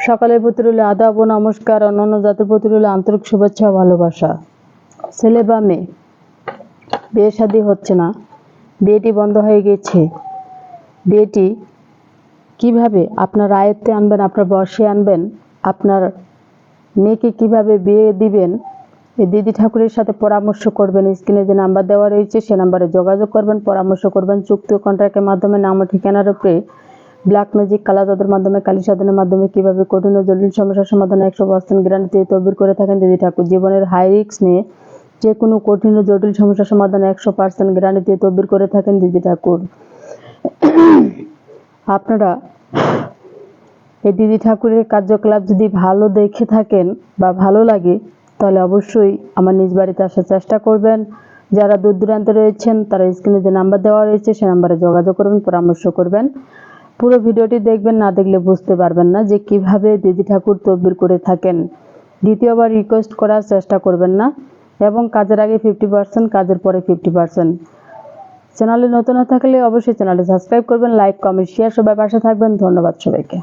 সকালের প্রতি রইল আদাব ও নমস্কার। অন্যান্য জাতির প্রতি রইল আন্তরিক শুভেচ্ছা ও ভালোবাসা। ছেলে বা মেয়ে, বিয়ে শাদী হচ্ছে না, বিয়েটি বন্ধ হয়ে গেছে, বিয়েটি কিভাবে আপনার আয়ত্তে আনবেন, আপনার বশে আনবেন, আপনার মেয়েকে কিভাবে বিয়ে দিবেন, এই দিদি ঠাকুরের সাথে পরামর্শ করবেন। স্ক্রিনে যে নাম্বার দেওয়া রয়েছে সে নাম্বারে যোগাযোগ করবেন, পরামর্শ করবেন। চুক্তি ও কন্ট্রাক্টের মাধ্যমে নাম ও ঠিকানার উপরে ব্ল্যাক ম্যাজিক, কালা জাদুর মাধ্যমে, কালী সাধনের মাধ্যমে কিভাবে কঠিন ও জটিল সমস্যার সমাধানে 100% গ্যারান্টি তদবির করে থাকেন দিদি ঠাকুর। জীবনের হাই রিস্ক নিয়ে যে কোনো কঠিন ও জটিল সমস্যার সমাধানে 100% গ্যারান্টি তদবির করে থাকেন দিদি ঠাকুর। আপনারা এই দিদি ঠাকুরের কার্যকলাপ যদি ভালো দেখে থাকেন বা ভালো লাগে, তাহলে অবশ্যই আমার নিজ বাড়িতে আসার চেষ্টা করবেন। যারা দূর দূরান্তে রয়েছেন তারা স্ক্রিনে যে নাম্বার দেওয়া রয়েছে সে নাম্বারে যোগাযোগ করবেন, পরামর্শ করবেন। পুরো ভিডিওটি দেখবেন, না দেখলে বুঝতে পারবেন না যে কিভাবে দিদি ঠাকুর তদবির করে থাকেন। দ্বিতীয়বার রিকোয়েস্ট করার চেষ্টা করবেন না, এবং কাজের আগে 50%, কাজের পরে 50%। চ্যানেলে নতুন না থাকলে অবশ্যই চ্যানেলটি সাবস্ক্রাইব করবেন, লাইক কমেন্ট শেয়ার সবাই পাশে থাকবেন। ধন্যবাদ সবাইকে।